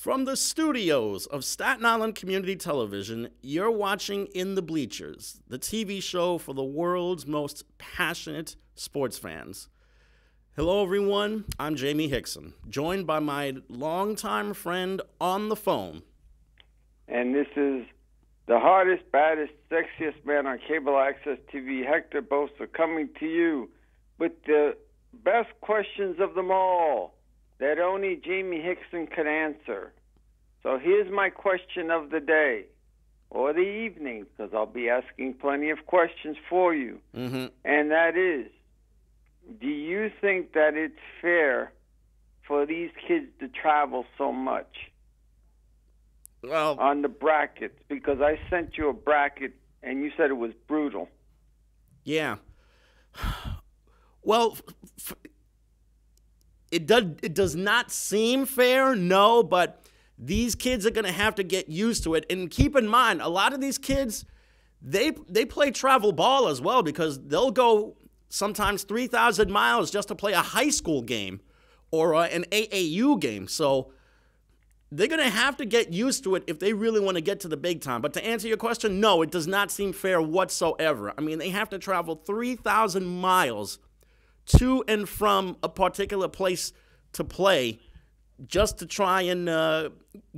From the studios of Staten Island Community Television, you're watching In the Bleachers, the TV show for the world's most passionate sports fans. Hello, everyone. I'm Jaime Hixson, joined by my longtime friend on the phone. And this is the hardest, baddest, sexiest man on cable access TV, Hector Bosa, coming to you with the best questions of them all that only Jaime Hixson could answer. So here's my question of the day, or the evening, because I'll be asking plenty of questions for you. And that is, do you think that it's fair for these kids to travel so much? Well, on the brackets, because I sent you a bracket and you said it was brutal. Yeah. Well, it does not seem fair, no, but these kids are going to have to get used to it. And keep in mind, a lot of these kids, they play travel ball as well, because they'll go sometimes 3,000 miles just to play a high school game or an AAU game. So they're going to have to get used to it if they really want to get to the big time. But to answer your question, no, it does not seem fair whatsoever. I mean, they have to travel 3,000 miles to and from a particular place to play just to try and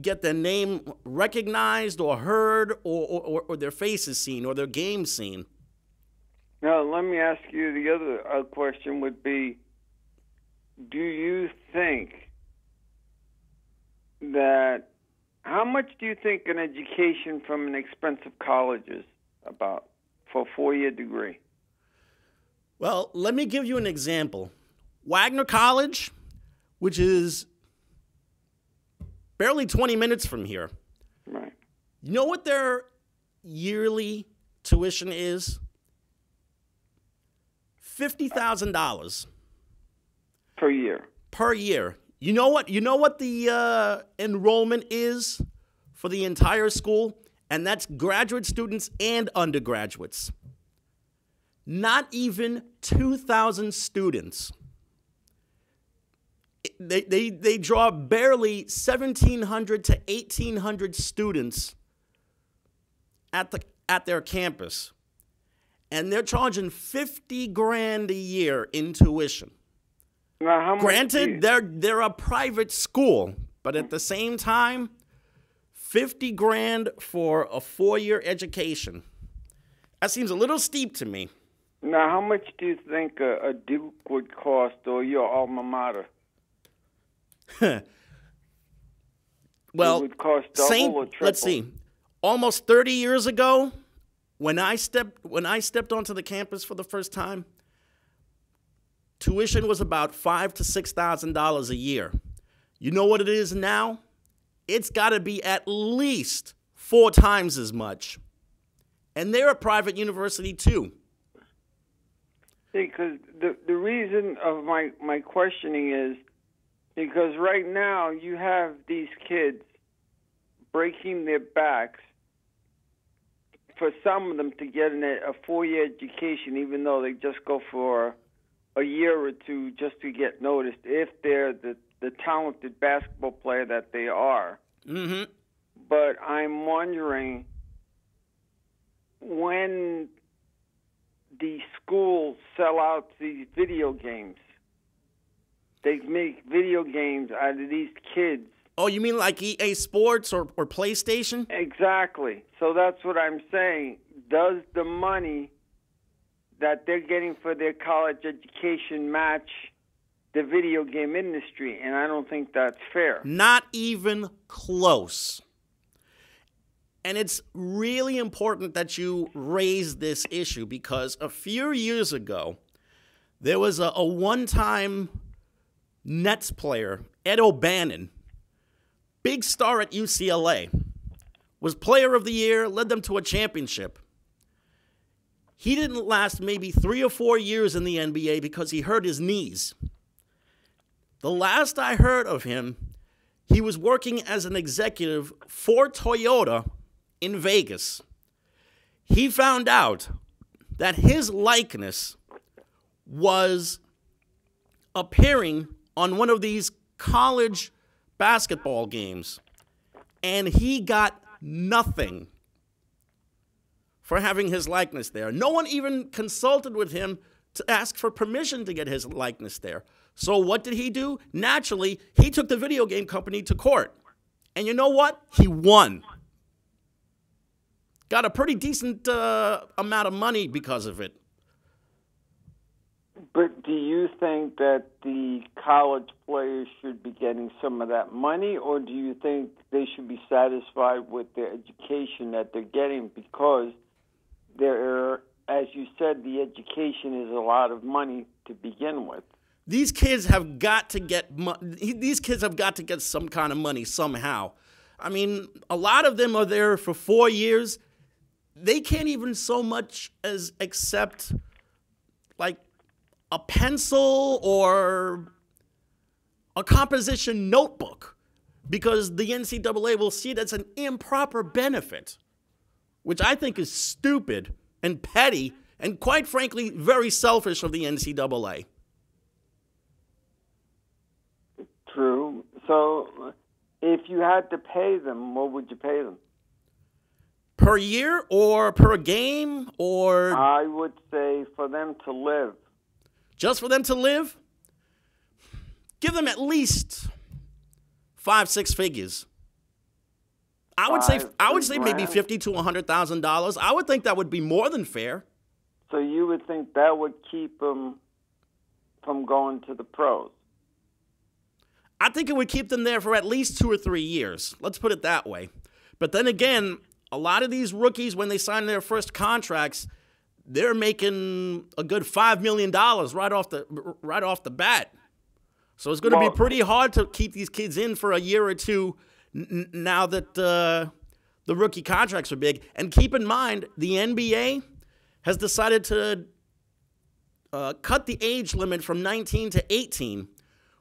get their name recognized or heard or their faces seen or their games seen. Now, let me ask you the other question would be, do you think that, how much do you think an education from an expensive college is about for a 4-year degree? Well, let me give you an example. Wagner College, which is barely 20 minutes from here. Right. You know what their yearly tuition is? $50,000 per year. Per year. You know what the enrollment is for the entire school? And that's graduate students and undergraduates. Not even 2,000 students. They draw barely 1,700 to 1,800 students at their campus. And they're charging $50,000 a year in tuition. Now, how much Granted, they're a private school, but at the same time, $50,000 for a 4-year education. That seems a little steep to me. Now, how much do you think a Duke would cost, or your alma mater? Well, it would cost double or triple. Let's see. Almost 30 years ago, when I stepped onto the campus for the first time, tuition was about $5,000 to $6,000 a year. You know what it is now? It's got to be at least 4 times as much. And they're a private university too. Because the reason of my questioning is because right now you have these kids breaking their backs for some of them to get a 4-year education, even though they just go for a year or two just to get noticed if they're the talented basketball player that they are. Mm-hmm. But I'm wondering, when the schools sell out these video games, they make video games out of these kids. Oh, you mean like EA Sports or PlayStation? Exactly. So that's what I'm saying. Does the money that they're getting for their college education match the video game industry? And I don't think that's fair. Not even close. And it's really important that you raise this issue, because a few years ago, there was a one-time Nets player, Ed O'Bannon, big star at UCLA, was player of the year, led them to a championship. He didn't last maybe 3 or 4 years in the NBA because he hurt his knees. The last I heard of him, he was working as an executive for Toyota in Vegas. He found out that his likeness was appearing on one of these college basketball games And he got nothing for having his likeness there. No one even consulted with him to ask for permission to get his likeness there. So what did he do? Naturally, he took the video game company to court. And you know what? He won. Got a pretty decent amount of money because of it. But do you think that the college players should be getting some of that money, or do you think they should be satisfied with their education that they're getting? Because as you said, the education is a lot of money to begin with. These kids have got to get some kind of money somehow. I mean, a lot of them are there for 4 years. They can't even so much as accept like a pencil or a composition notebook because the NCAA will see it as an improper benefit, which I think is stupid and petty and, quite frankly, very selfish of the NCAA. True. So if you had to pay them, what would you pay them? Per year or per game or? I would say for them to live. Just for them to live? Give them at least 5-6 figures. I would say maybe $50,000 to $100,000. I would think that would be more than fair. So you would think that would keep them from going to the pros? I think it would keep them there for at least 2 or 3 years. Let's put it that way. But then again, a lot of these rookies, when they sign their first contracts, they're making a good $5 million right off the bat. So it's going to be pretty hard to keep these kids in for a year or two now that the rookie contracts are big. And keep in mind, the NBA has decided to cut the age limit from 19 to 18,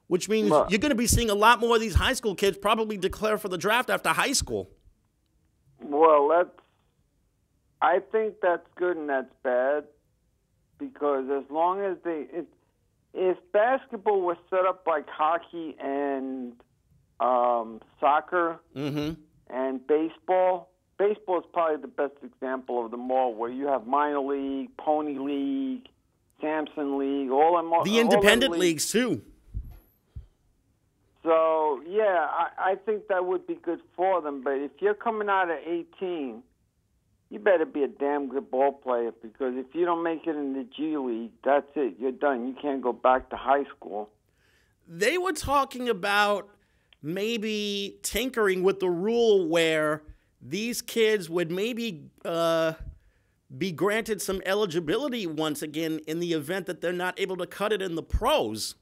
which means you're going to be seeing a lot more of these high school kids probably declare for the draft after high school. Well, I think that's good and that's bad, because as long as if basketball was set up like hockey and soccer and baseball is probably the best example of them all, where you have minor league, pony league, Samson league, the independent leagues too. So, yeah, I think that would be good for them. But if you're coming out at 18, you better be a damn good ball player, because if you don't make it in the G League, that's it. You're done. You can't go back to high school. They were talking about maybe tinkering with the rule where these kids would maybe be granted some eligibility once again in the event that they're not able to cut it in the pros.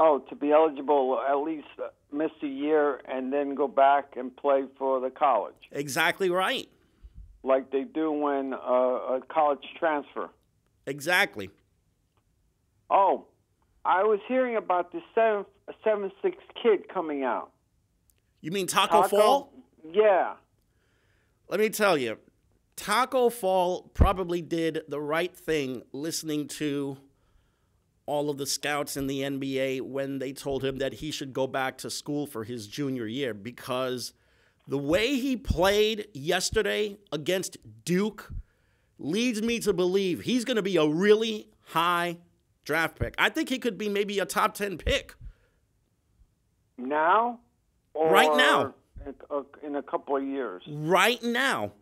Oh, to be eligible, at least miss a year and then go back and play for the college. Exactly right. Like they do when a college transfer. Exactly. Oh, I was hearing about this 7'6" kid coming out. You mean Taco Fall? Yeah. Let me tell you, Taco Fall probably did the right thing listening to all of the scouts in the NBA when they told him that he should go back to school for his junior year, because the way he played yesterday against Duke leads me to believe he's going to be a really high draft pick. I think he could be maybe a top 10 pick. Now? Or right now. In a couple of years? Right now.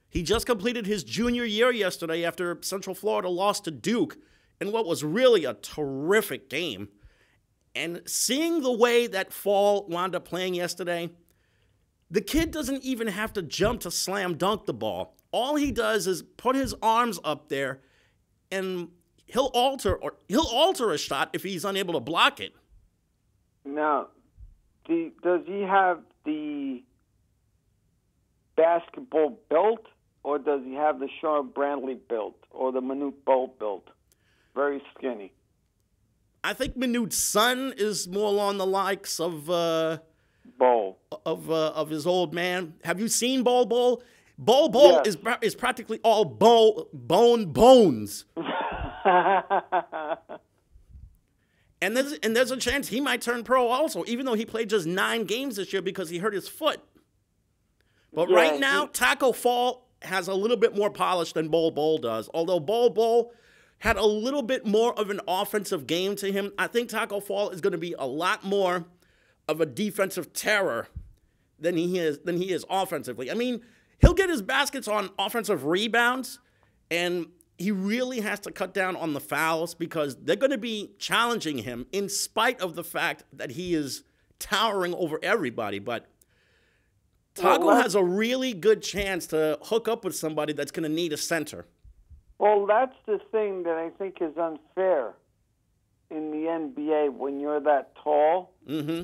He just completed his junior year yesterday after Central Florida lost to Duke in what was really a terrific game. And seeing the way that Fall wound up playing yesterday, the kid doesn't even have to jump to slam dunk the ball. All he does is put his arms up there, and he'll alter a shot if he's unable to block it. Now, does he have the basketball built, or does he have the Sean Brantley built, or the Manute Bol built? Very skinny. I think Manute's son is more along the likes of Bol. Of his old man. Have you seen Bol? Bol Yes. is practically all bones. And there's a chance he might turn pro also, even though he played just 9 games this year because he hurt his foot. But Yeah, right now, Taco Fall has a little bit more polish than Bol Bol does. Although Bol had a little bit more of an offensive game to him, I think Taco Fall is going to be a lot more of a defensive terror than he is offensively. I mean, he'll get his baskets on offensive rebounds, and he really has to cut down on the fouls because they're going to be challenging him in spite of the fact that he is towering over everybody. But Taco has a really good chance to hook up with somebody that's going to need a center. Well, that's the thing that I think is unfair in the NBA when you're that tall. Mm-hmm.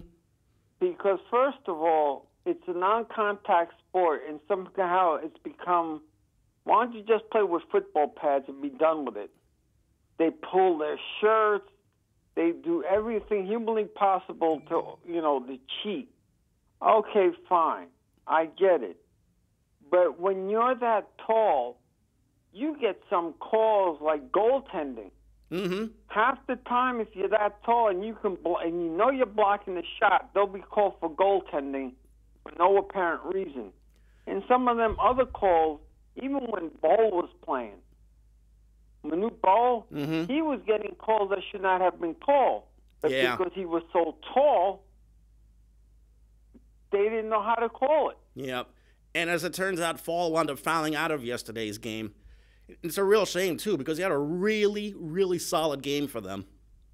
Because, first of all, it's a non-contact sport, and somehow it's become, why don't you just play with football pads and be done with it? They pull their shirts. They do everything humanly possible to cheat. Okay, fine. I get it. But when you're that tall, you get some calls like goaltending. Mm-hmm. Half the time, if you're that tall and you know you're blocking the shot, they'll be called for goaltending for no apparent reason. And some of them other calls, even when Bol was playing, Manute Bol, mm-hmm. he was getting calls that should not have been called. But because he was so tall, they didn't know how to call it. Yep. And as it turns out, Fall wound up fouling out of yesterday's game. It's a real shame, too, because he had a really, really solid game for them.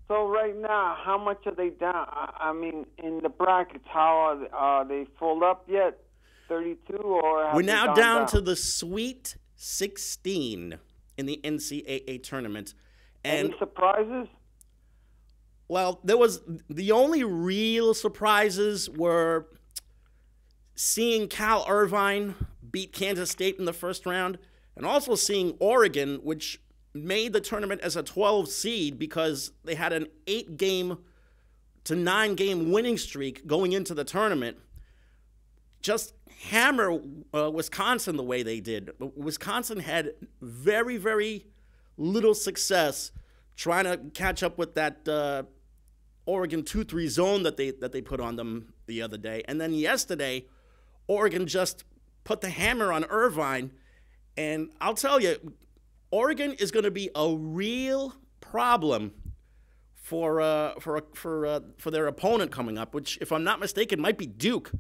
So right now, how much are they down? I mean, in the brackets, how are they full up yet? 32 or have We're they now gone down to the Sweet 16 in the NCAA tournament. And any surprises? Well, the only real surprises were seeing Cal Irvine beat Kansas State in the first round, and also seeing Oregon, which made the tournament as a 12 seed because they had an 8-game to 9-game winning streak going into the tournament, just hammer Wisconsin the way they did. Wisconsin had very, very little success trying to catch up with that Oregon 2-3 zone that they put on them the other day. And then yesterday, Oregon just put the hammer on Irvine. And I'll tell you, Oregon is going to be a real problem for their opponent coming up, which, if I'm not mistaken, might be Duke.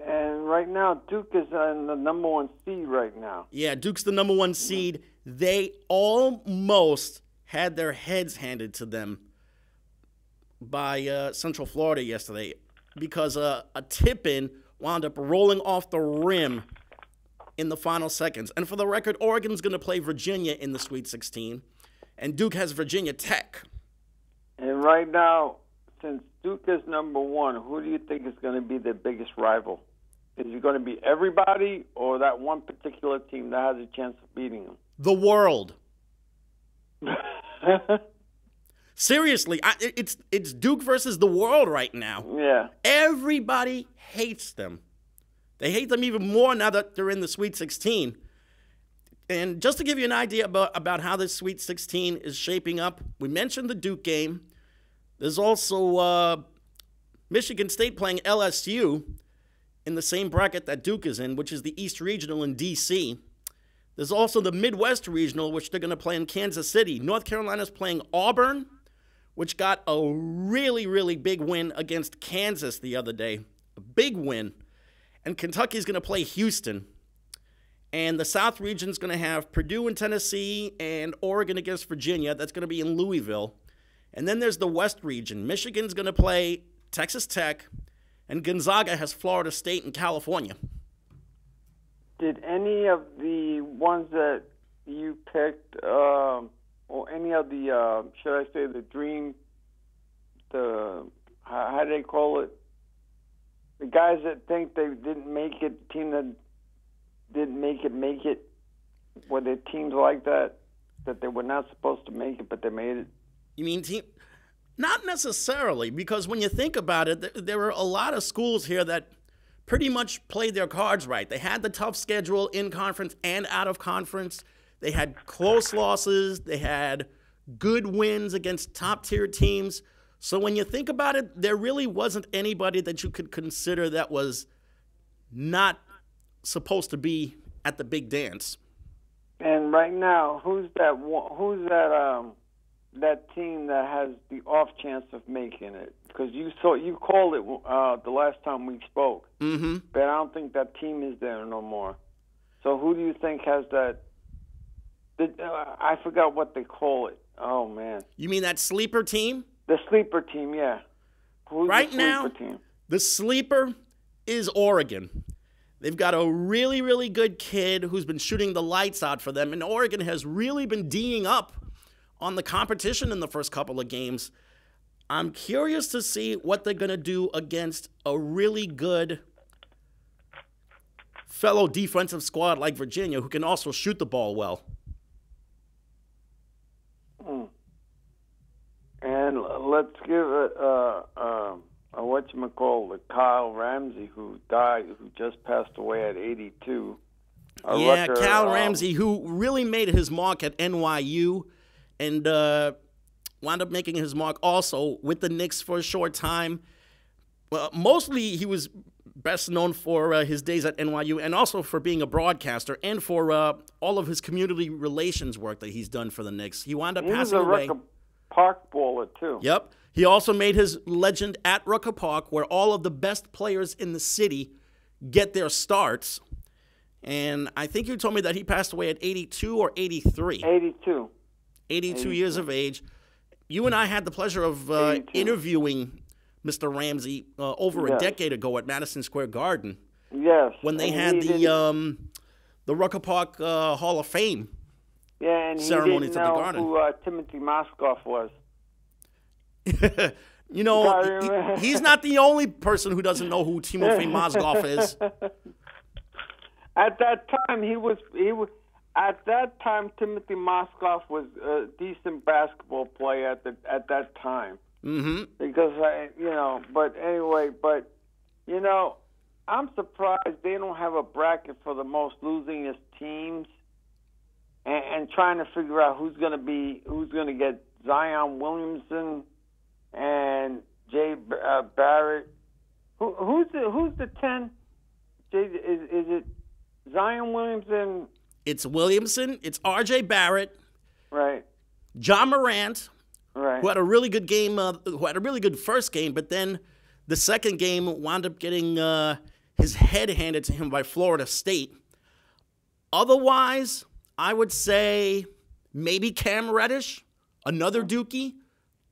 And right now, Duke is in the number 1 seed right now. Yeah, Duke's the number 1 seed. They almost had their heads handed to them by Central Florida yesterday because a tip-in wound up rolling off the rim in the final seconds. And for the record, Oregon's going to play Virginia in the Sweet 16, and Duke has Virginia Tech. And right now, since Duke is number 1, who do you think is going to be their biggest rival? Is it going to be everybody or that one particular team that has a chance of beating them? The world. Seriously, it's Duke versus the world right now. Yeah. Everybody hates them. They hate them even more now that they're in the Sweet 16. And just to give you an idea about how this Sweet 16 is shaping up, we mentioned the Duke game. There's also Michigan State playing LSU in the same bracket that Duke is in, which is the East Regional in D.C. There's also the Midwest Regional, which they're going to play in Kansas City. North Carolina's playing Auburn, which got a really, really big win against Kansas the other day. A big win. And Kentucky's going to play Houston. And the South Region's going to have Purdue and Tennessee and Oregon against Virginia. That's going to be in Louisville. And then there's the West Region. Michigan's going to play Texas Tech. And Gonzaga has Florida State and California. Did any of the ones that you picked, or any of the, should I say, the dream, how do they call it? The guys that think they didn't make it, the team that didn't make it, were there teams like that they were not supposed to make it, but they made it? You mean team? Not necessarily, because when you think about it, there were a lot of schools here that pretty much played their cards right. They had the tough schedule in conference and out of conference. They had close losses. They had good wins against top-tier teams. So when you think about it, there really wasn't anybody that you could consider that was not supposed to be at the big dance. And right now, who's that team that has the off chance of making it? Because you called it the last time we spoke. Mm-hmm. But I don't think that team is there no more. So who do you think has that? I forgot what they call it. Oh, man. You mean that sleeper team? The sleeper team, yeah. Who's right the sleeper now, team? The sleeper is Oregon. They've got a really, really good kid who's been shooting the lights out for them, and Oregon has really been D'ing up on the competition in the first couple of games. I'm curious to see what they're going to do against a really good fellow defensive squad like Virginia, who can also shoot the ball well. And let's give it whatchamacallit, Kyle Ramsey, who just passed away at 82. Kyle Ramsey, who really made his mark at NYU and wound up making his mark also with the Knicks for a short time. Well, mostly he was best known for his days at NYU and also for being a broadcaster and for all of his community relations work that he's done for the Knicks. He wound up passing away. He was a Rucker Park baller, too. Yep. He also made his legend at Rucker Park, where all of the best players in the city get their starts. And I think you told me that he passed away at 82 or 83. 82. 82 years of age. You and I had the pleasure of interviewing Mr. Ramsey over a decade ago at Madison Square Garden. Yes. When they had the Rucker Park Hall of Fame ceremony to the Garden. Who Timothy Mozgov was. You know, he's not the only person who doesn't know who Timothy Mozgov is. At that time, Timothy Mozgov was a decent basketball player at that time. Mm-hmm. Because I'm surprised they don't have a bracket for the most losingest teams, and trying to figure out who's going to get Zion Williamson and Jay Barrett. Who's the 10? Is it Zion Williamson? It's Williamson. It's R.J. Barrett. Right. John Morant. Right. Who had a really good game, who had a really good first game, but then the second game wound up getting his head handed to him by Florida State. Otherwise, I would say maybe Cam Reddish, another Dookie,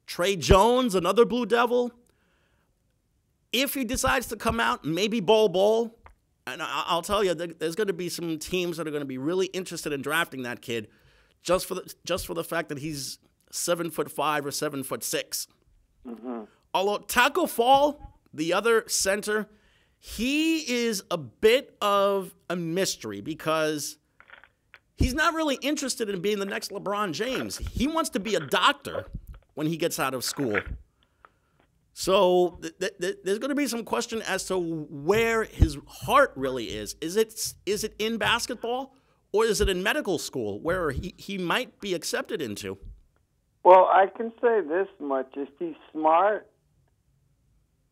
Trey Jones, another Blue Devil. If he decides to come out, maybe Bol. And I'll tell you, there's going to be some teams that are going to be really interested in drafting that kid, just for the fact that he's 7'5" or 7'6". Mm-hmm. Although Taco Fall, the other center, he is a bit of a mystery because he's not really interested in being the next LeBron James. He wants to be a doctor when he gets out of school. So there's going to be some question as to where his heart really is. Is it in basketball or is it in medical school where he might be accepted into? Well, I can say this much. If he's smart,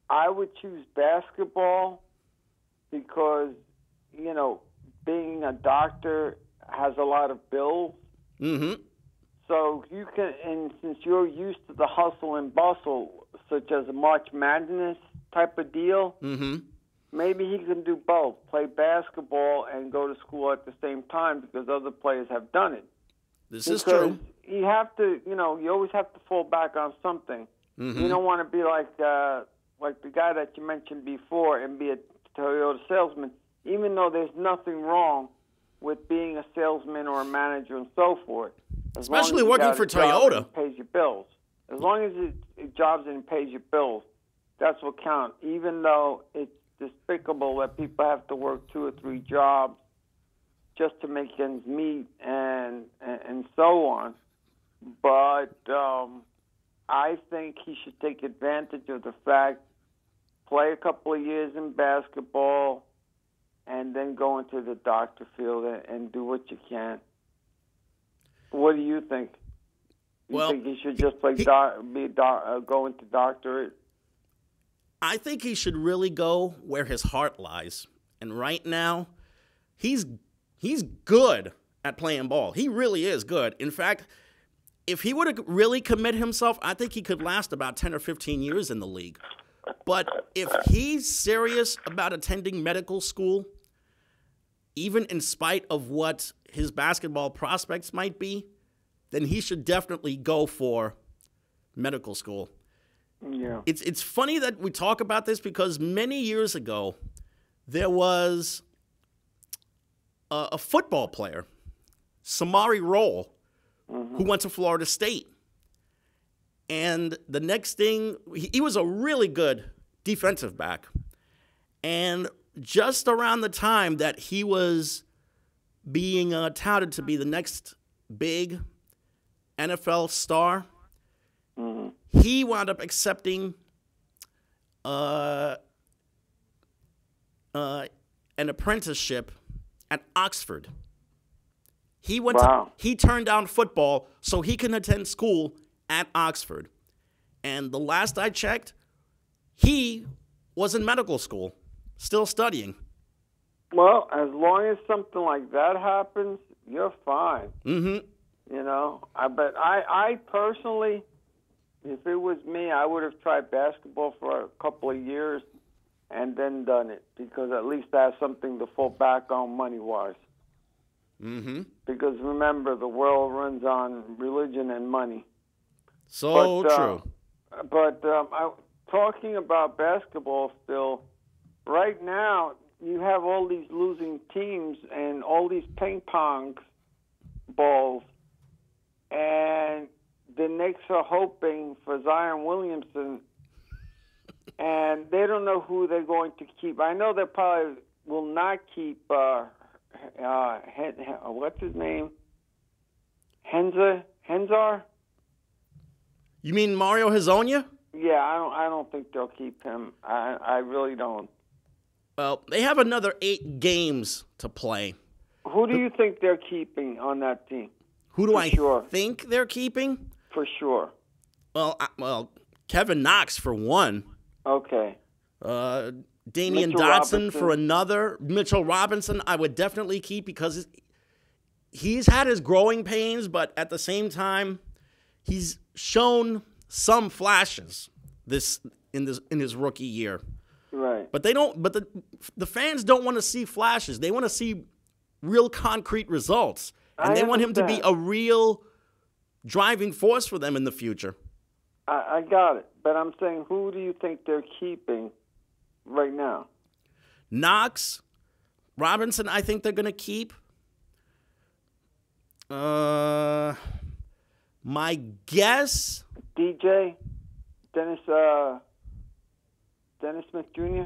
I would choose basketball because, being a doctor has a lot of bills. Mm-hmm. So you can, and since you're used to the hustle and bustle, such as a March Madness type of deal, mm-hmm. maybe he can do both, play basketball and go to school at the same time because other players have done it. This is true. You have to, you always have to fall back on something. Mm-hmm. You don't want to be like the guy that you mentioned before and be a Toyota salesman, even though there's nothing wrong with being a salesman or a manager and so forth. Especially working for Toyota. Pays your bills. As long as it jobs and pays your bills, that's what counts. Even though it's despicable that people have to work 2 or 3 jobs just to make ends meet and so on. But I think he should take advantage of the fact, play a couple of years in basketball, and then go into the doctor field and do what you can. What do you think? You think he should just go into doctorate? I think he should really go where his heart lies. And right now, he's good at playing ball. He really is good. In fact, if he would really commit himself, I think he could last about 10 or 15 years in the league. But if he's serious about attending medical school, even in spite of what his basketball prospects might be, then he should definitely go for medical school. Yeah. It's funny that we talk about this because many years ago, there was a football player, Samari Roll, who went to Florida State. And the next thing, he was a really good defensive back. And just around the time that he was being touted to be the next big NFL star, he wound up accepting an apprenticeship at Oxford. He turned down football so he can attend school at Oxford. And the last I checked, he was in medical school, still studying. Well, as long as something like that happens, you're fine. Mm-hmm. You know, but I personally, if it was me, I would have tried basketball for a couple of years and then done it, because at least I have something to fall back on money-wise. Mm-hmm. Because remember, the world runs on religion and money. So true. But talking about basketball still, right now you have all these losing teams and all these ping pong balls, and the Knicks are hoping for Zion Williamson, and they don't know who they're going to keep. I know they probably will not keep what's his name? Henzar? You mean Mario Hezonja? Yeah, I don't think they'll keep him. I really don't. Well, they have another 8 games to play. Who do you think they're keeping on that team? Who do I think they're keeping? For sure. Well, Kevin Knox for one. Okay. Damian Dotson for another. Mitchell Robinson I would definitely keep because he's had his growing pains, but at the same time, he's shown some flashes in his rookie year. Right. But they don't. But the fans don't want to see flashes. They want to see real concrete results, and they want him to be a real driving force for them in the future. I got it, but I'm saying, who do you think they're keeping right now? Knox, Robinson, I think they're going to keep. My guess, DJ, Dennis Smith Jr.?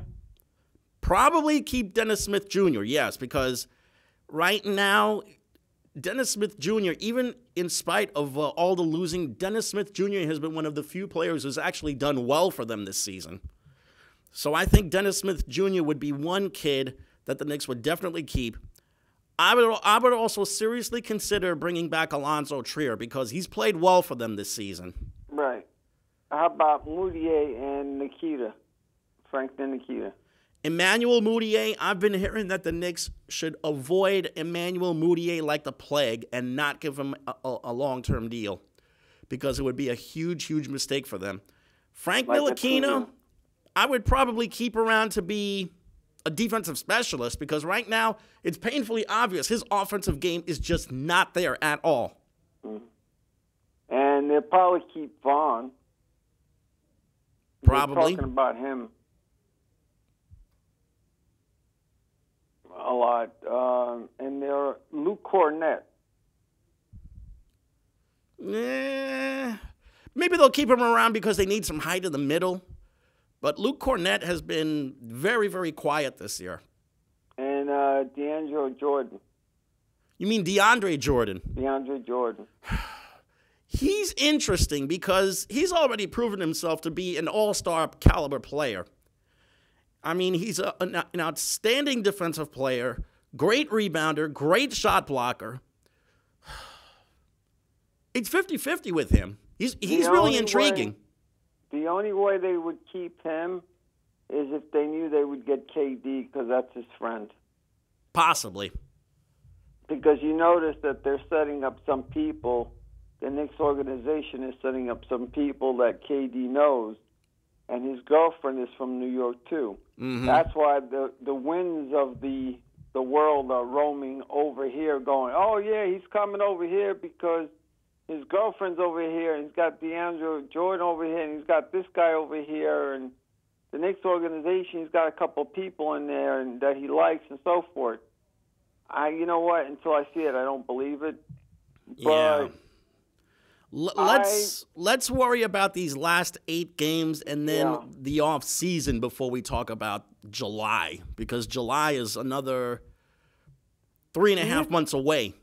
Probably keep Dennis Smith Jr., yes, because right now, Dennis Smith Jr., even in spite of all the losing, Dennis Smith Jr. has been one of the few players who's actually done well for them this season. So I think Dennis Smith Jr. would be one kid that the Knicks would definitely keep. I would also seriously consider bringing back Alonzo Trier because he's played well for them this season. Right. How about Moutier and Frank Nikita? Emmanuel Mudiay, I've been hearing that the Knicks should avoid Emmanuel Mudiay like the plague and not give him a long-term deal because it would be a huge, huge mistake for them. Frank Ntilikina, I would probably keep around to be a defensive specialist because right now it's painfully obvious his offensive game is just not there at all. And they'll probably keep Vaughn. Probably. They're talking about him a lot. And they're Luke Cornett. Maybe they'll keep him around because they need some height in the middle. But Luke Cornett has been very, very quiet this year. And D'Angelo Jordan. You mean DeAndre Jordan? DeAndre Jordan. He's interesting because he's already proven himself to be an all-star caliber player. I mean, he's an outstanding defensive player, great rebounder, great shot blocker. It's 50-50 with him. He's really intriguing. The only way they would keep him is if they knew they would get KD because that's his friend. Possibly. Because you notice that they're setting up some people, the Knicks organization is setting up some people that KD knows, and his girlfriend is from New York too. Mm-hmm. That's why the winds of the world are roaming over here going, oh yeah, he's coming over here because his girlfriend's over here, and he's got DeAndre Jordan over here, and he's got this guy over here, and the Knicks organization, he's got a couple people in there and that he likes and so forth. You know what? Until I see it, I don't believe it. But let's worry about these last 8 games and then the off season before we talk about July, because July is another 3.5 months away.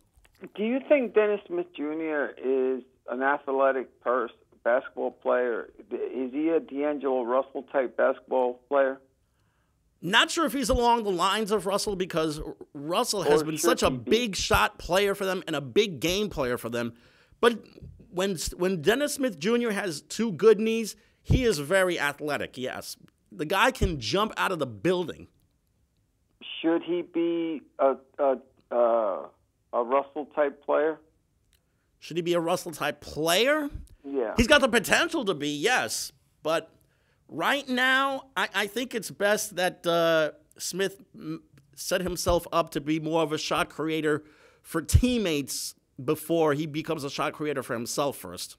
Do you think Dennis Smith Jr. is an athletic basketball player? Is he a D'Angelo Russell type basketball player? Not sure if he's along the lines of Russell, because Russell has been such a big shot player for them and a big game player for them. But when Dennis Smith Jr. has 2 good knees, he is very athletic, yes. The guy can jump out of the building. Should he be a Russell-type player? Should he be a Russell-type player? Yeah. He's got the potential to be, yes. But right now, I think it's best that Smith set himself up to be more of a shot creator for teammates before he becomes a shot creator for himself first.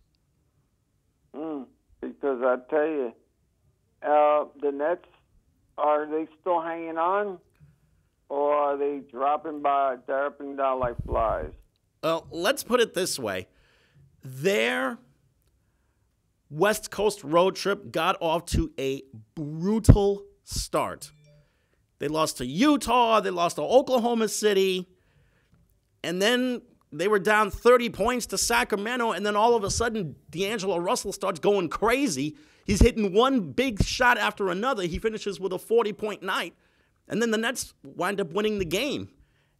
Because I tell you, the Nets, are they still hanging on? Or are they dropping down like flies? Well, let's put it this way. Their West Coast road trip got off to a brutal start. They lost to Utah. They lost to Oklahoma City. And then they were down 30 points to Sacramento. And then all of a sudden, D'Angelo Russell starts going crazy. He's hitting one big shot after another. He finishes with a 40-point night. And then the Nets wind up winning the game.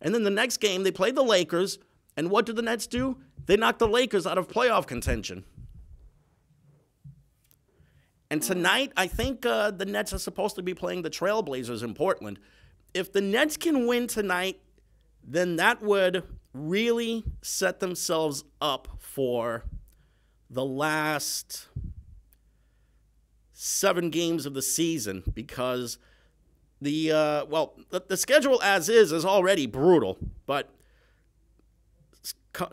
And then the next game, they played the Lakers. And what did the Nets do? They knocked the Lakers out of playoff contention. And tonight, I think the Nets are supposed to be playing the Trailblazers in Portland. If the Nets can win tonight, then that would really set themselves up for the last 7 games of the season, because the schedule as is already brutal. But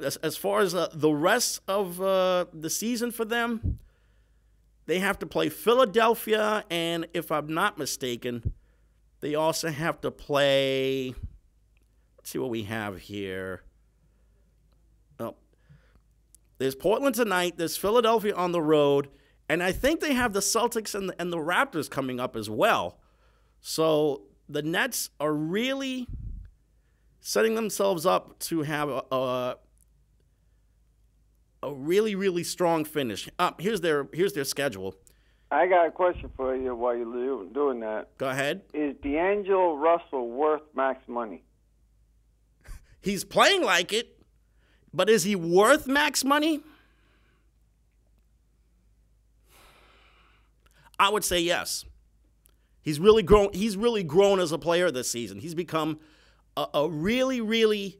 as far as the rest of the season for them, they have to play Philadelphia, and if I'm not mistaken, they also have to play, let's see what we have here. Oh, there's Portland tonight, there's Philadelphia on the road, and I think they have the Celtics and the Raptors coming up as well. So the Nets are really setting themselves up to have a really, really strong finish. Here's their schedule. I got a question for you while you're doing that. Go ahead. Is D'Angelo Russell worth max money? He's playing like it, but is he worth max money? I would say yes. He's really grown. He's really grown as a player this season. He's become a really, really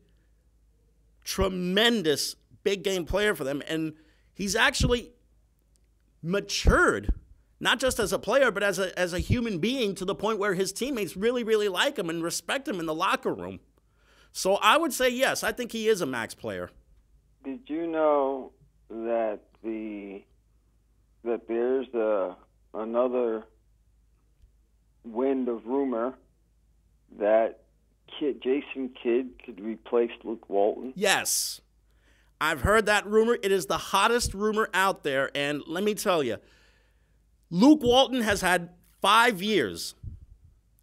tremendous big game player for them, and he's actually matured, not just as a player, but as a human being, to the point where his teammates really, really like him and respect him in the locker room. So I would say yes, I think he is a max player. Did you know that there's another wind of rumor that Jason Kidd could replace Luke Walton? Yes. I've heard that rumor. It is the hottest rumor out there. And let me tell you, Luke Walton has had 5 years,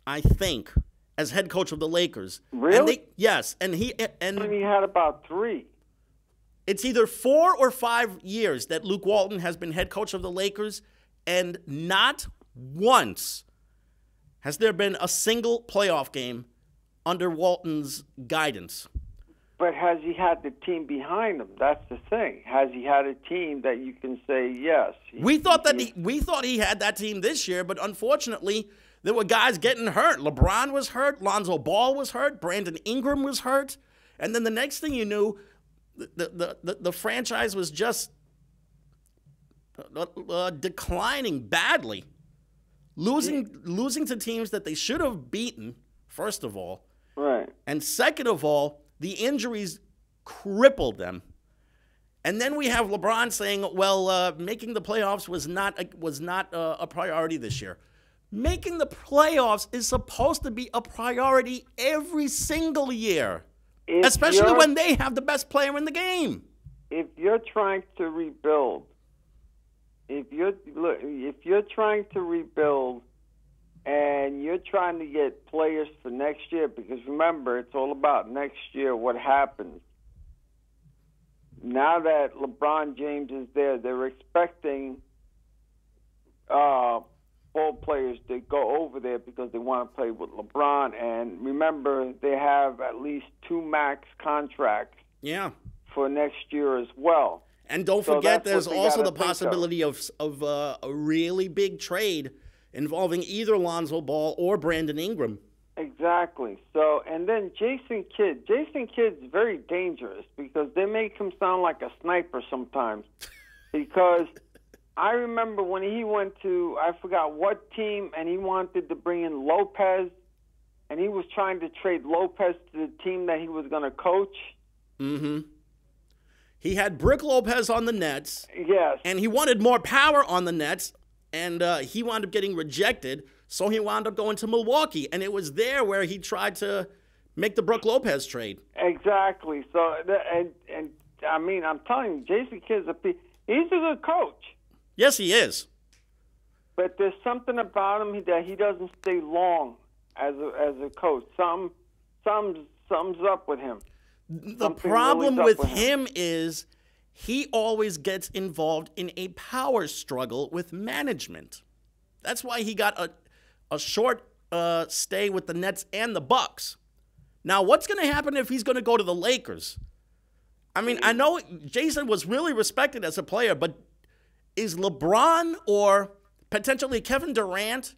I think, as head coach of the Lakers. Really? Yes. And he had about 3. It's either 4 or 5 years that Luke Walton has been head coach of the Lakers, and not once has there been a single playoff game under Walton's guidance. But has he had the team behind him? That's the thing. Has he had a team that you can say yes? We thought he had that team this year, but unfortunately, there were guys getting hurt. LeBron was hurt. Lonzo Ball was hurt. Brandon Ingram was hurt. And then the next thing you knew, the franchise was just declining badly, losing to teams that they should have beaten, first of all. Right. And second of all, the injuries crippled them. And then we have LeBron saying, well, making the playoffs was not a priority this year. Making the playoffs is supposed to be a priority every single year, especially when they have the best player in the game. If you're trying to rebuild, and you're trying to get players for next year, because remember, it's all about next year, what happens. Now that LeBron James is there, they're expecting ball players to go over there because they want to play with LeBron. And remember, they have at least 2 max contracts for next year as well. And don't forget, there's also the possibility of a really big trade involving either Lonzo Ball or Brandon Ingram. Exactly. So, and then Jason Kidd. Jason Kidd's very dangerous because they make him sound like a sniper sometimes. Because I remember when he went to, I forgot what team, and he wanted to bring in Lopez, and he was trying to trade Lopez to the team that he was going to coach. Mm-hmm. He had Brook Lopez on the Nets. Yes. And he wanted more power on the Nets. And he wound up getting rejected, so he wound up going to Milwaukee. And it was there where he tried to make the Brook Lopez trade. Exactly. So, and I mean, I'm telling you, Jason Kidd's he's a good coach. Yes, he is. But there's something about him that he doesn't stay long as a coach. Something's up with him. The problem with him is he always gets involved in a power struggle with management. That's why he got a short stay with the Nets and the Bucks. Now, what's going to happen if he's going to go to the Lakers? I mean, I know Jason was really respected as a player, but is LeBron or potentially Kevin Durant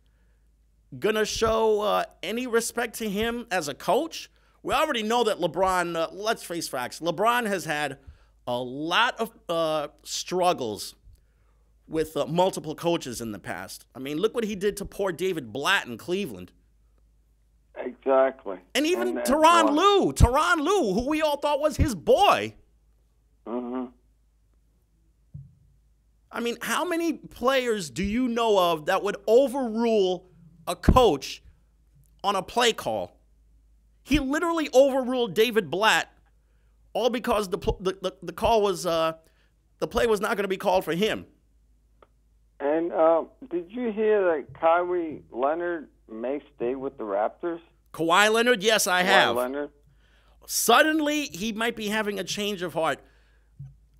going to show any respect to him as a coach? We already know that LeBron, let's face facts, LeBron has had a lot of struggles with multiple coaches in the past. I mean, look what he did to poor David Blatt in Cleveland. Exactly. And even Tyronn Lue, who we all thought was his boy. Mm-hmm. I mean, how many players do you know of that would overrule a coach on a play call? He literally overruled David Blatt, all because the call was the play was not going to be called for him. And did you hear that Kawhi Leonard may stay with the Raptors? Kawhi Leonard, yes, I have. Kawhi Leonard. Suddenly, he might be having a change of heart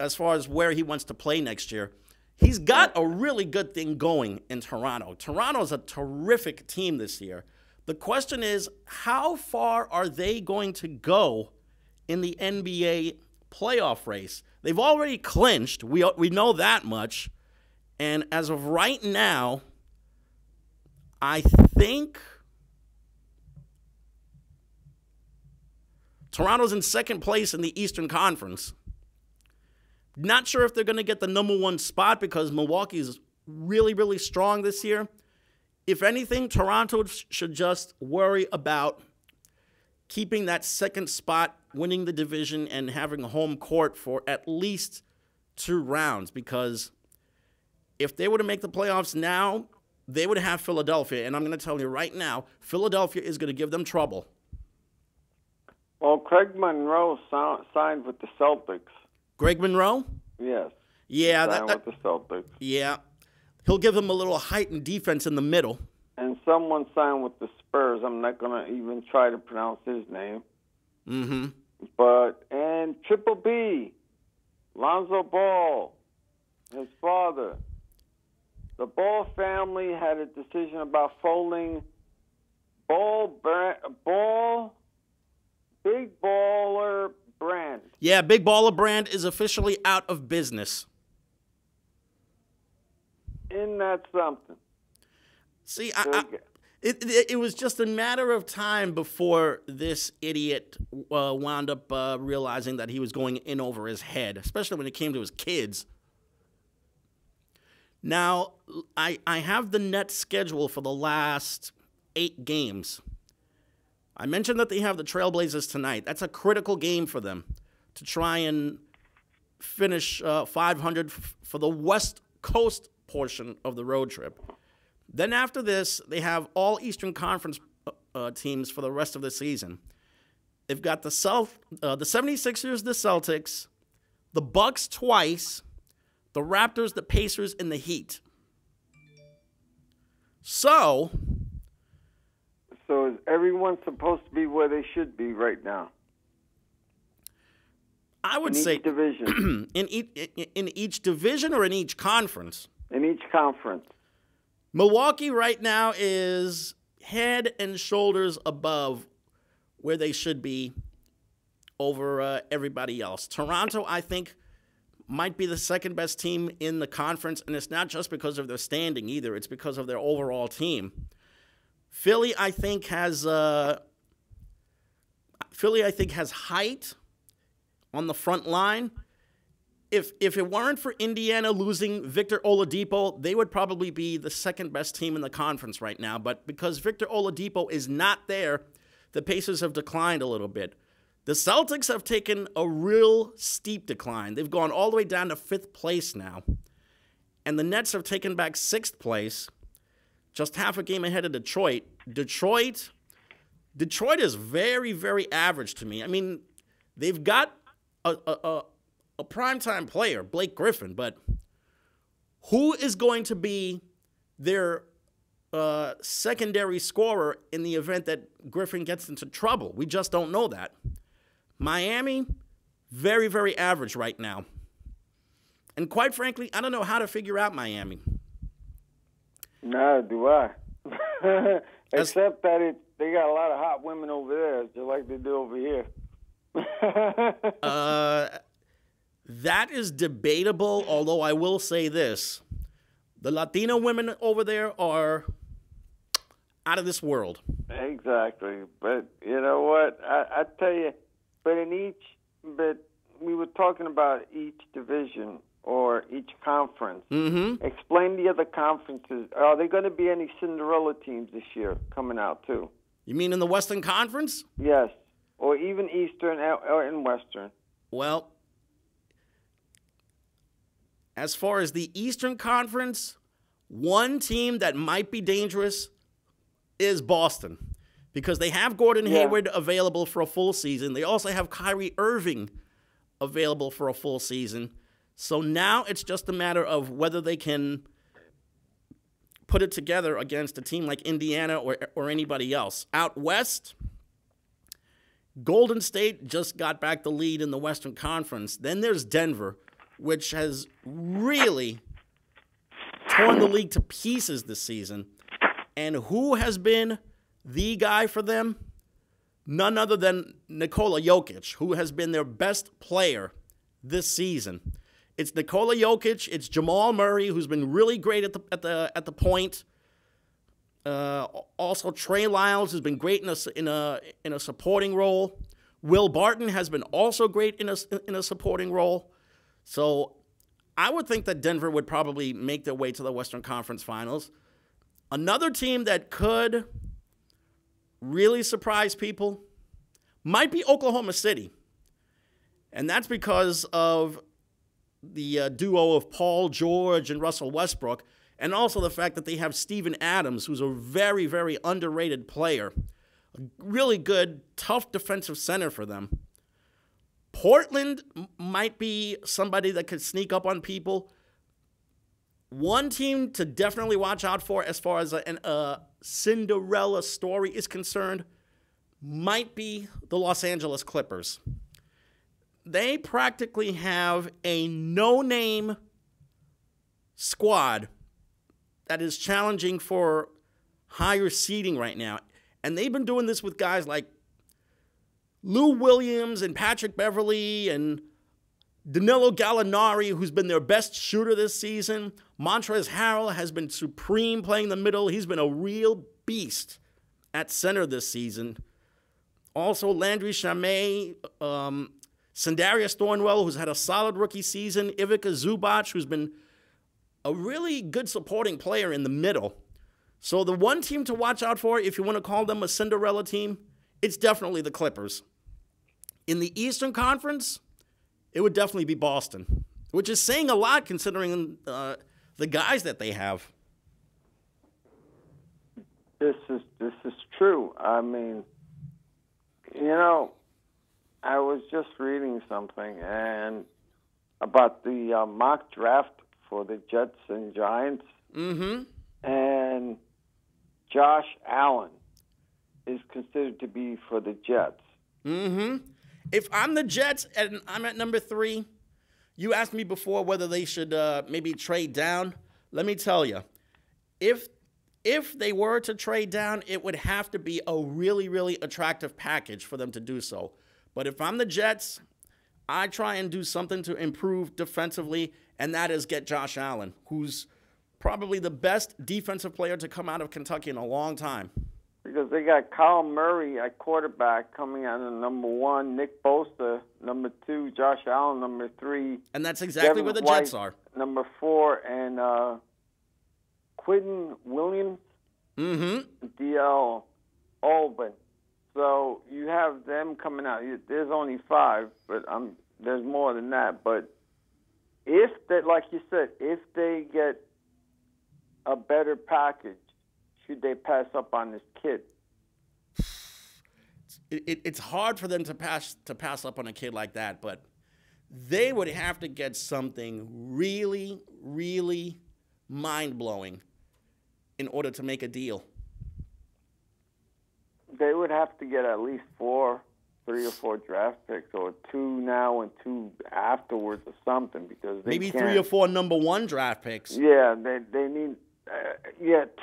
as far as where he wants to play next year. He's got a really good thing going in Toronto. Toronto's a terrific team this year. The question is, how far are they going to go in the NBA playoff race? They've already clinched. We know that much. And as of right now, I think Toronto's in second place in the Eastern Conference. Not sure if they're going to get the number 1 spot because Milwaukee's really, really strong this year. If anything, Toronto should just worry about keeping that second spot, winning the division, and having home court for at least 2 rounds. Because if they were to make the playoffs now, they would have Philadelphia. And I'm going to tell you right now, Philadelphia is going to give them trouble. Well, Craig Monroe signed with the Celtics. Greg Monroe? Yes. Yeah. Signed with the Celtics. Yeah. He'll give them a little height and defense in the middle. And someone signed with the Spurs. I'm not going to even try to pronounce his name. Mm-hmm. And Triple B, Lonzo Ball, his father. The Ball family had a decision about folding Big Baller brand. Yeah, Big Baller brand is officially out of business. Isn't that something? See, it was just a matter of time before this idiot wound up realizing that he was going in over his head, especially when it came to his kids. Now, I have the net schedule for the last 8 games. I mentioned that they have the Trailblazers tonight. That's a critical game for them to try and finish 500 for the West Coast portion of the road trip. Then after this, they have all Eastern Conference teams for the rest of the season. They've got the 76ers, the Celtics, the Bucks twice, the Raptors, the Pacers, and the Heat. So is everyone supposed to be where they should be right now? I would say division. in each division or in each conference? In each conference. Milwaukee right now is head and shoulders above where they should be over everybody else. Toronto, I think, might be the second best team in the conference, and it's not just because of their standing either. It's because of their overall team. Philly, I think, has height on the front line. If it weren't for Indiana losing Victor Oladipo, they would probably be the second best team in the conference right now. But because Victor Oladipo is not there, the Pacers have declined a little bit. The Celtics have taken a real steep decline. They've gone all the way down to 5th place now. And the Nets have taken back 6th place, just half a game ahead of Detroit. Detroit is very, very average to me. I mean, they've got a primetime player, Blake Griffin, but who is going to be their secondary scorer in the event that Griffin gets into trouble? We just don't know that. Miami, very, very average right now. And quite frankly, I don't know how to figure out Miami. No, do I. Except that they got a lot of hot women over there, just like they do over here. That is debatable, although I will say this. The Latino women over there are out of this world. Exactly. But you know what? I tell you, but we were talking about each division or each conference. Mm-hmm. Explain the other conferences. Are there going to be any Cinderella teams this year coming out too? You mean in the Western Conference? Yes. Or even Eastern or in Western. Well, as far as the Eastern Conference, one team that might be dangerous is Boston because they have Gordon Hayward available for a full season. They also have Kyrie Irving available for a full season. So now it's just a matter of whether they can put it together against a team like Indiana or anybody else. Out west, Golden State just got back the lead in the Western Conference. Then there's Denver, which has really torn the league to pieces this season. And who has been the guy for them? None other than Nikola Jokic, who has been their best player this season. It's Nikola Jokic. It's Jamal Murray, who's been really great at the point. Also, Trey Lyles has been great in a supporting role. Will Barton has been also great in a supporting role. So I would think that Denver would probably make their way to the Western Conference Finals. Another team that could really surprise people might be Oklahoma City. And that's because of the duo of Paul George and Russell Westbrook, and also the fact that they have Steven Adams, who's a very, very underrated player. A really good, tough defensive center for them. Portland might be somebody that could sneak up on people. One team to definitely watch out for as far as a Cinderella story is concerned might be the Los Angeles Clippers. They practically have a no-name squad that is challenging for higher seeding right now. And they've been doing this with guys like Lou Williams and Patrick Beverley and Danilo Gallinari, who's been their best shooter this season. Montrezl Harrell has been supreme playing the middle. He's been a real beast at center this season. Also, Landry Shamet, Sindarius Thornwell, who's had a solid rookie season. Ivica Zubac, who's been a really good supporting player in the middle. So the one team to watch out for, if you want to call them a Cinderella team, it's definitely the Clippers. In the Eastern Conference, it would definitely be Boston, which is saying a lot considering the guys that they have. This is true. I mean, I was just reading something and about the mock draft for the Jets and Giants. Mm-hmm. And Josh Allen is considered to be for the Jets. Mm-hmm. If I'm the Jets and I'm at number 3, you asked me before whether they should maybe trade down. Let me tell you, if they were to trade down, it would have to be a really, really attractive package for them to do so. But if I'm the Jets, I try and do something to improve defensively, and that is get Josh Allen, who's probably the best defensive player to come out of Kentucky in a long time. Because they got Kyle Murray at quarterback coming out of number 1, Nick Bosa, number 2, Josh Allen, number 3. And that's exactly Devin where the White, Jets are. Number 4, and Quinton Williams, DL Albin. So you have them coming out. There's only 5, but there's more than that. But if that, like you said, if they get a better package, should they pass up on this kid? It's hard for them to pass up on a kid like that, but they would have to get something really, really mind-blowing in order to make a deal. They would have to get at least 3 or 4 draft picks, or 2 now and 2 afterwards, or something, because they maybe can't. 3 or 4 number 1 draft picks. Yeah, they need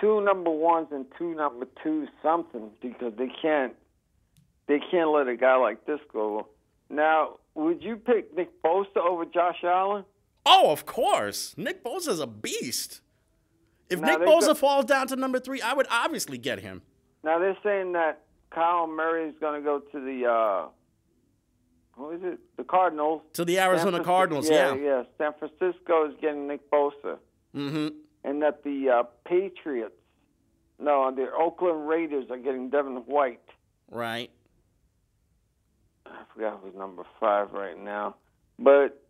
2 number 1s and 2 number 2s, something, because they can't let a guy like this go. Now, would you pick Nick Bosa over Josh Allen? Oh, of course. Nick Bosa's a beast. If Nick Bosa falls down to number 3, I would obviously get him. Now they're saying that Kyle Murray is going to go to the the Cardinals. To the Arizona Cardinals, yeah. San Francisco is getting Nick Bosa. Mm-hmm. And that the the Oakland Raiders are getting Devin White. Right. I forgot who's number 5 right now, but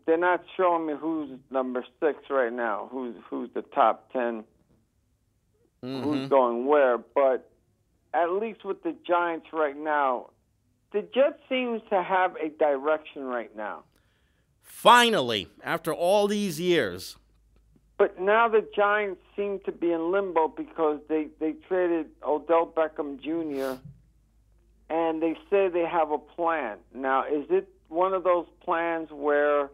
they're not showing me who's number 6 right now. Who's the top 10? Mm-hmm. Who's going where? But at least with the Giants right now, the Jets seems to have a direction right now. Finally, after all these years. But now the Giants seem to be in limbo because they traded Odell Beckham Jr., and they say they have a plan. Now, is it one of those plans where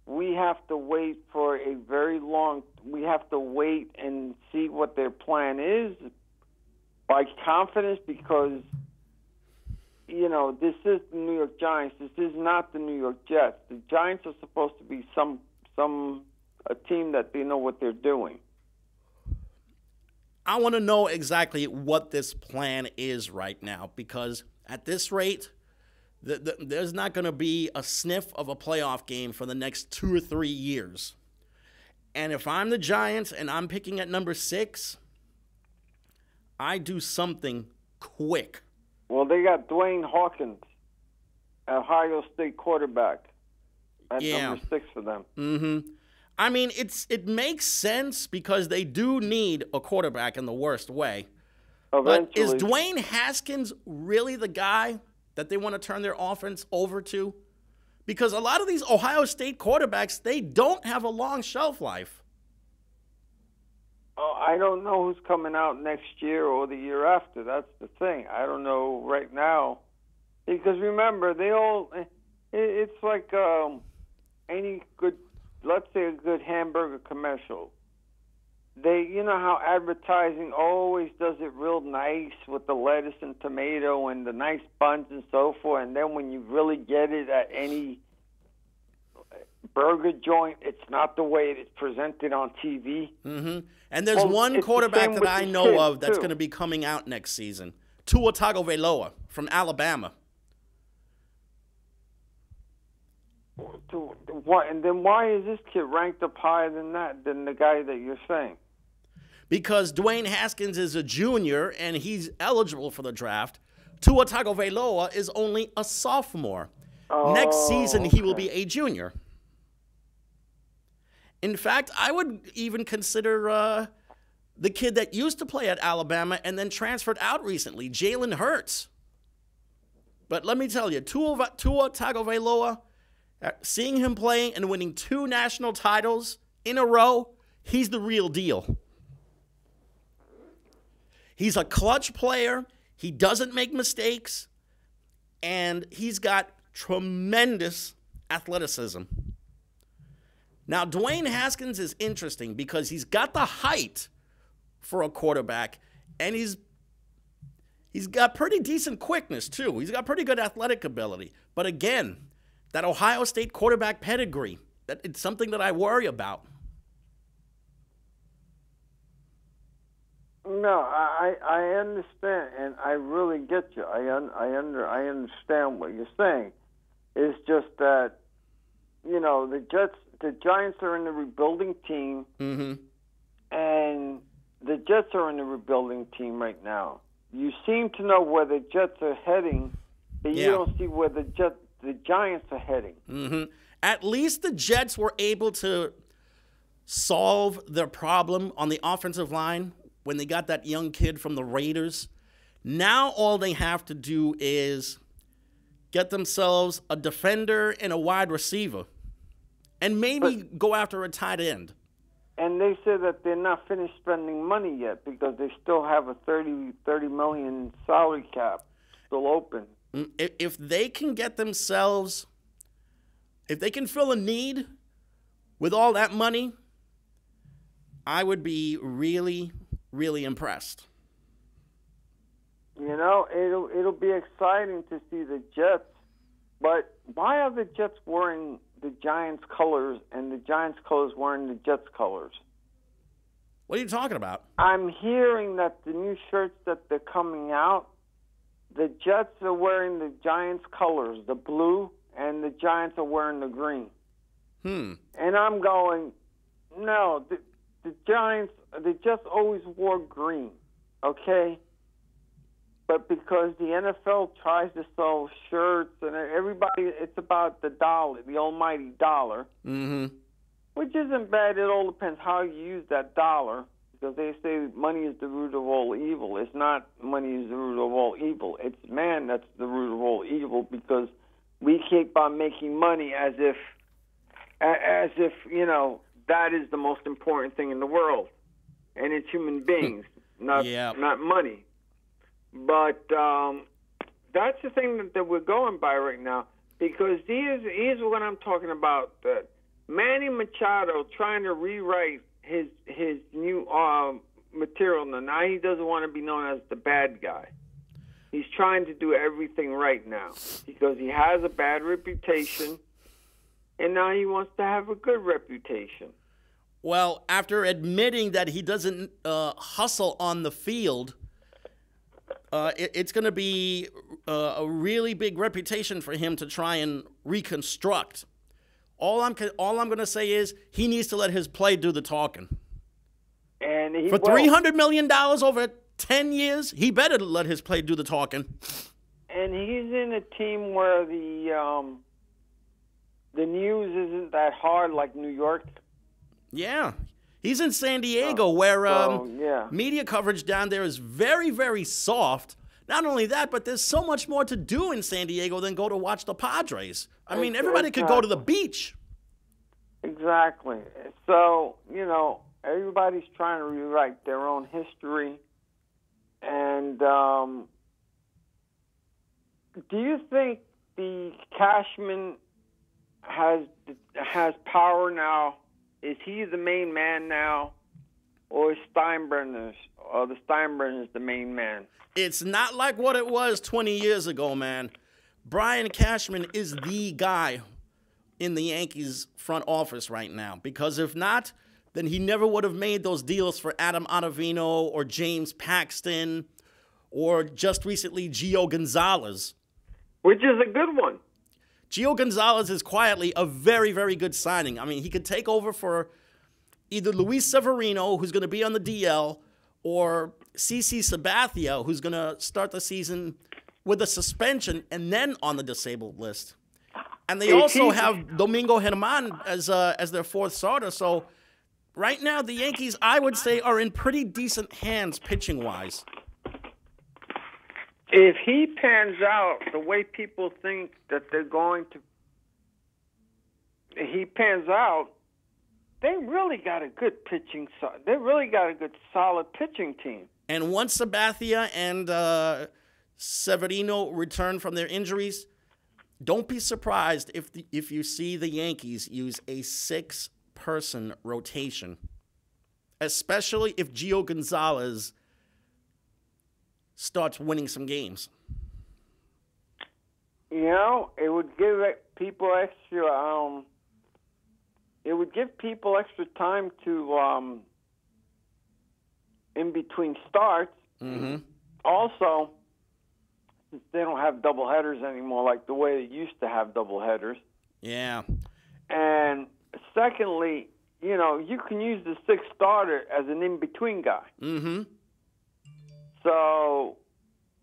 we have to wait for a very long – we have to wait and see what their plan is by confidence? Because, this is the New York Giants. This is not the New York Jets. The Giants are supposed to be a team that they know what they're doing. I want to know exactly what this plan is right now, because at this rate, there's not going to be a sniff of a playoff game for the next 2 or 3 years. And if I'm the Giants and I'm picking at number 6, I do something quick. Well, they got Dwayne Hawkins, Ohio State quarterback, at number 6 for them. Mm-hmm. I mean, it makes sense because they do need a quarterback in the worst way. Eventually. But is Dwayne Haskins really the guy that they want to turn their offense over to? Because a lot of these Ohio State quarterbacks, they don't have a long shelf life. Oh, I don't know who's coming out next year or the year after. That's the thing. I don't know right now. Because remember, it's like any good, let's say a good hamburger commercial. you know how advertising always does it real nice with the lettuce and tomato and the nice buns and so forth, and then when you really get it at any burger joint, it's not the way it's presented on TV. Mm-hmm. And there's one quarterback that I know of that's going to be coming out next season, Tua Tagovailoa from Alabama. And then why is this kid ranked up higher than the guy that you're saying? Because Dwayne Haskins is a junior and he's eligible for the draft. Tua Tagovailoa is only a sophomore. Next season, he will be a junior. In fact, I would even consider the kid that used to play at Alabama and then transferred out recently, Jalen Hurts. But let me tell you, Tua Tagovailoa, seeing him playing and winning 2 national titles in a row, he's the real deal. He's a clutch player. He doesn't make mistakes. And he's got tremendous athleticism. Now, Dwayne Haskins is interesting because he's got the height for a quarterback, and he's got pretty decent quickness, too. He's got pretty good athletic ability. But again, that Ohio State quarterback pedigree, it's something that I worry about. No, I understand, and I really get you. I understand what you're saying. It's just that, you know, the Giants are in the rebuilding team, mm-hmm. and the Jets are in the rebuilding team right now. You seem to know where the Jets are heading, but you don't see where the Giants are heading. Mm-hmm. At least the Jets were able to solve their problem on the offensive line when they got that young kid from the Raiders. Now all they have to do is get themselves a defender and a wide receiver, and maybe go after a tight end. And they said that they're not finished spending money yet because they still have a $30 million salary cap still open. If they can get themselves, if they can fill a need with all that money, I would be really, really impressed. You know, it'll be exciting to see the Jets, but why are the Jets wearing the Giants colors and the Giants colors wearing the Jets colors? What are you talking about? I'm hearing that the new shirts that they're coming out, the Jets are wearing the Giants colors, the blue, and the Giants are wearing the green. And I'm going, no, the Jets always wore green, okay? But because the NFL tries to sell shirts and everybody, it's about the dollar, the almighty dollar, which isn't bad. It all depends how you use that dollar, because they say money is the root of all evil. It's not money is the root of all evil. It's man that's the root of all evil, because we keep on making money as if you know, that is the most important thing in the world, and it's human beings, not money. But that's the thing that we're going by right now, because here's what I'm talking about. Manny Machado trying to rewrite his new material. Now he doesn't want to be known as the bad guy. He's trying to do everything right now because he has a bad reputation, and now he wants to have a good reputation. Well, after admitting that he doesn't hustle on the field, it's going to be a really big reputation for him to try and reconstruct. All I'm going to say is he needs to let his play do the talking. And for $300 million over 10 years, he better let his play do the talking. And he's in a team where the news isn't that hard like New York. Yeah. He's in San Diego, where media coverage down there is very, very soft. Not only that, but there's so much more to do in San Diego than go to watch the Padres. I mean, everybody could go to the beach. Exactly. So, you know, everybody's trying to rewrite their own history. And do you think the Cashman has power now? Is he the main man now? or is Steinbrenner's, or the Steinbrenner's the main man? It's not like what it was 20 years ago, man. Brian Cashman is the guy in the Yankees front office right now, because if not, then he never would have made those deals for Adam Ottavino or James Paxton or just recently Gio Gonzalez. Which is a good one. Gio Gonzalez is quietly a very, very good signing. I mean, he could take over for either Luis Severino, who's going to be on the DL, or CC Sabathia, who's going to start the season with a suspension and then on the disabled list. And they also have Domingo Germán as their fourth starter. So right now, the Yankees, I would say, are in pretty decent hands pitching-wise. If he pans out the way people think that they're going to, he pans out, they really got a good pitching. They really got a good, solid pitching team. And once Sabathia and Severino return from their injuries, don't be surprised if you see the Yankees use a 6-person rotation, especially if Gio Gonzalez starts winning some games. You know, it would give people extra. It would give people extra time to in between starts. Mm-hmm. Also, since they don't have doubleheaders anymore, like the way they used to have doubleheaders. Yeah. And secondly, you know, you can use the 6th starter as an in-between guy. Mm-hmm. So,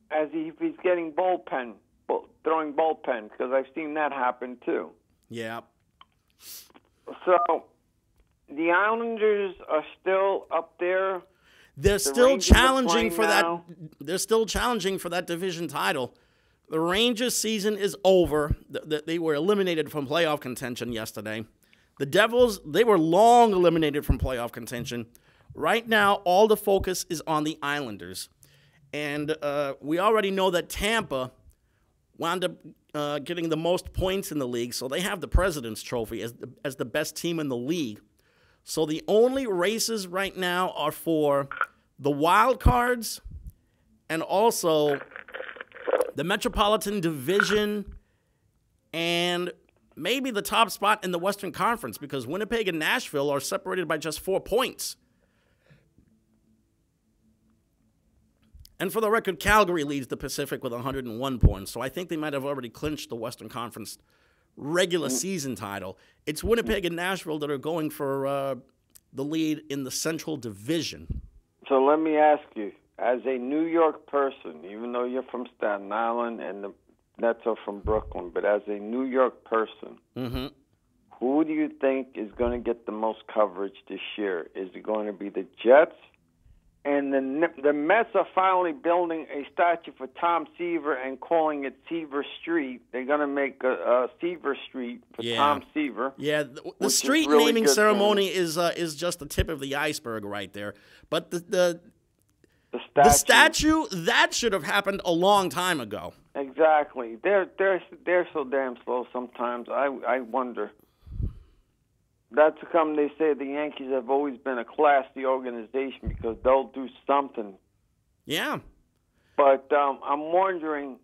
if he's getting throwing bullpens, because I've seen that happen too. Yeah. So, the Islanders are still up there. They're still challenging for that. They're still challenging for that division title. The Rangers' season is over. They were eliminated from playoff contention yesterday. The Devils, they were long eliminated from playoff contention. Right now, all the focus is on the Islanders. And we already know that Tampa wound up getting the most points in the league, so they have the President's Trophy as the best team in the league. So the only races right now are for the wild cards and also the Metropolitan Division and maybe the top spot in the Western Conference, because Winnipeg and Nashville are separated by just 4 points. And for the record, Calgary leads the Pacific with 101 points, so I think they might have already clinched the Western Conference regular season title. It's Winnipeg and Nashville that are going for the lead in the Central Division. So let me ask you, as a New York person, even though you're from Staten Island and the Nets are from Brooklyn, but as a New York person, Mm-hmm. who do you think is going to get the most coverage this year? Is it going to be the Jets? And the Mets are finally building a statue for Tom Seaver and calling it Seaver Street. They're going to make a Seaver Street for Tom Seaver. Yeah, the street really naming ceremony is just the tip of the iceberg right there. But the statue, that should have happened a long time ago. Exactly. They're so damn slow sometimes. I wonder. That's how they say the Yankees have always been a classy organization, because they'll do something. Yeah. But I'm wondering,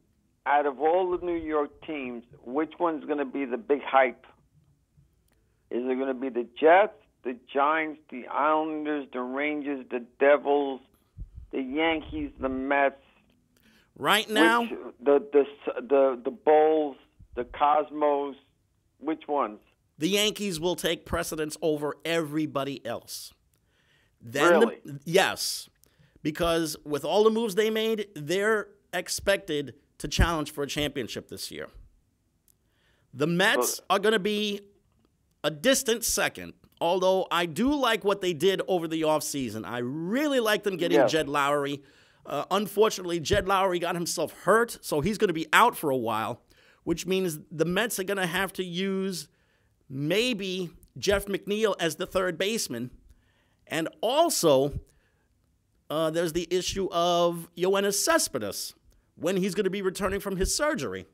out of all the New York teams, which one's going to be the big hype? Is it going to be the Jets, the Giants, the Islanders, the Rangers, the Devils, the Yankees, the Mets? Right now, the Bulls, the Cosmos, which ones? The Yankees will take precedence over everybody else. Really? Yes, because with all the moves they made, they're expected to challenge for a championship this year. The Mets are going to be a distant second, although I do like what they did over the offseason. I really like them getting Jed Lowry. Unfortunately, Jed Lowry got himself hurt, so he's going to be out for a while, which means the Mets are going to have to use maybe Jeff McNeil as the third baseman. And also, there's the issue of Yoenis Cespedes, when he's going to be returning from his surgery.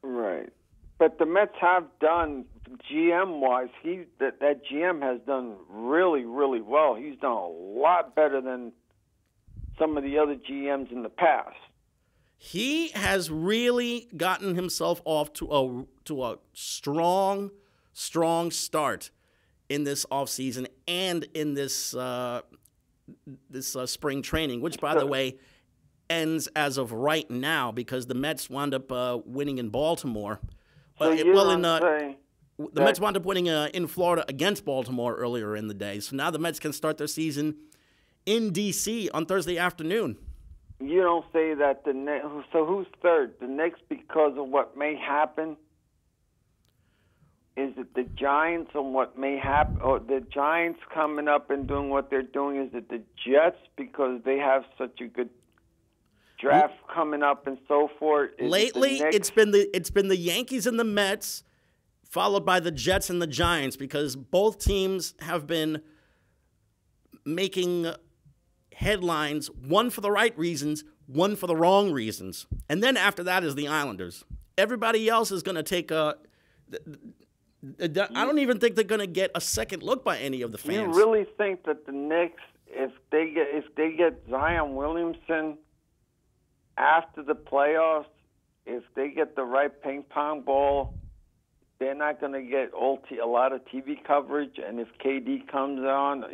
Right. But the Mets have done GM-wise, that GM has done really, really well. He's done a lot better than some of the other GMs in the past. He has really gotten himself off to a strong start in this offseason and in this spring training, which, by the way, ends as of right now because the Mets wound up winning in Baltimore. The Mets wound up winning in Florida against Baltimore earlier in the day. So now the Mets can start their season in D.C. on Thursday afternoon. You don't say that the Knicks. So who's third? The Knicks because of what may happen? Is it the Giants on what may happen? Or the Giants coming up and doing what they're doing? Is it the Jets because they have such a good draft coming up and so forth? Lately, it's been the Yankees and the Mets, followed by the Jets and the Giants, because both teams have been making headlines, one for the right reasons, one for the wrong reasons. And then after that is the Islanders. Everybody else is going to take I don't even think they're going to get a second look by any of the fans. You really think that the Knicks, if they get Zion Williamson after the playoffs, if they get the right ping pong ball, they're not going to get a lot of TV coverage? And if KD comes on,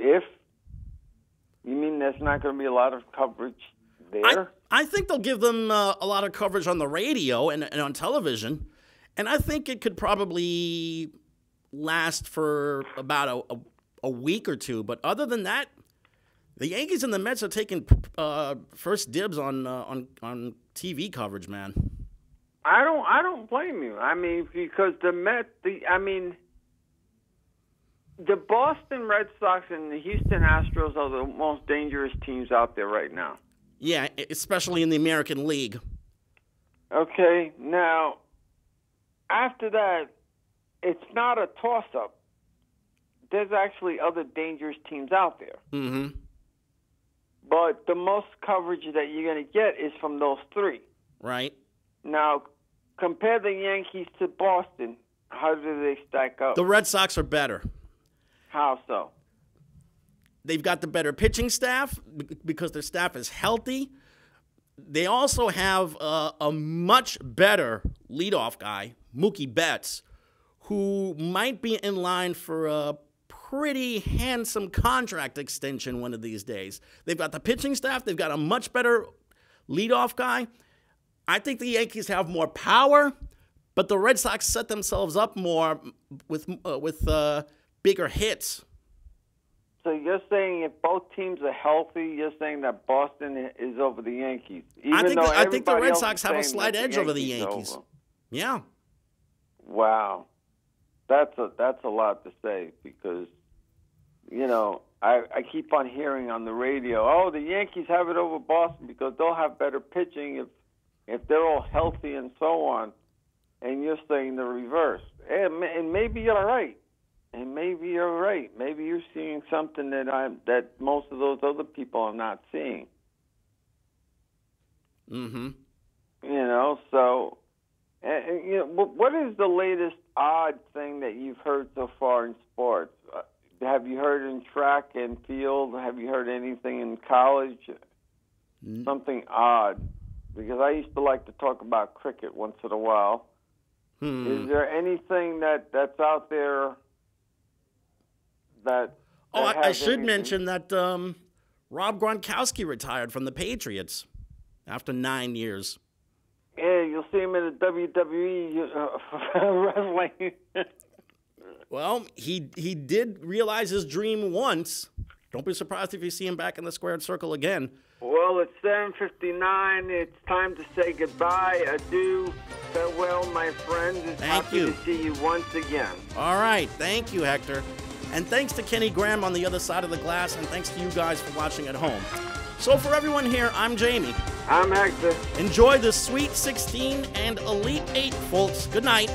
you mean there's not going to be a lot of coverage there? I think they'll give them a lot of coverage on the radio and on television. And I think it could probably last for about a week or two. But other than that, the Yankees and the Mets are taking first dibs on TV coverage, man. I don't blame you. I mean, because the Mets, the Boston Red Sox and the Houston Astros are the most dangerous teams out there right now. Yeah, especially in the American League. Okay, now, after that, it's not a toss-up. There's actually other dangerous teams out there. Mm-hmm. But the most coverage that you're going to get is from those three. Right. Now, compare the Yankees to Boston. How do they stack up? The Red Sox are better. How so? They've got the better pitching staff because their staff is healthy. They also have a much better leadoff guy, Mookie Betts, who might be in line for a pretty handsome contract extension one of these days. They've got the pitching staff. They've got a much better leadoff guy. I think the Yankees have more power, but the Red Sox set themselves up more with bigger hits. So you're saying if both teams are healthy, you're saying that Boston is over the Yankees? I think the Red Sox have a slight edge over the Yankees. Yeah. Wow. That's a lot to say because, I keep on hearing on the radio, the Yankees have it over Boston because they'll have better pitching if they're all healthy and so on. And you're saying the reverse. And maybe you're right. And maybe you're right. Maybe you're seeing something that most of those other people are not seeing. Mm-hmm. So, what is the latest odd thing that you've heard so far in sports? Have you heard in track and field? Have you heard anything in college? Something odd? Because I used to like to talk about cricket once in a while. Is there anything that's out there that I should mention that Rob Gronkowski retired from the Patriots after 9 years. Yeah, you'll see him in the WWE wrestling. Well, he did realize his dream once. Don't be surprised if you see him back in the squared circle again. Well, it's 7:59. It's time to say goodbye. Adieu. Farewell, my friends. It's happy to see you once again. All right. Thank you, Hector. And thanks to Kenny Graham on the other side of the glass, and thanks to you guys for watching at home. So for everyone here, I'm Jamie. I'm Hector. Enjoy the Sweet 16 and Elite 8, folks. Good night.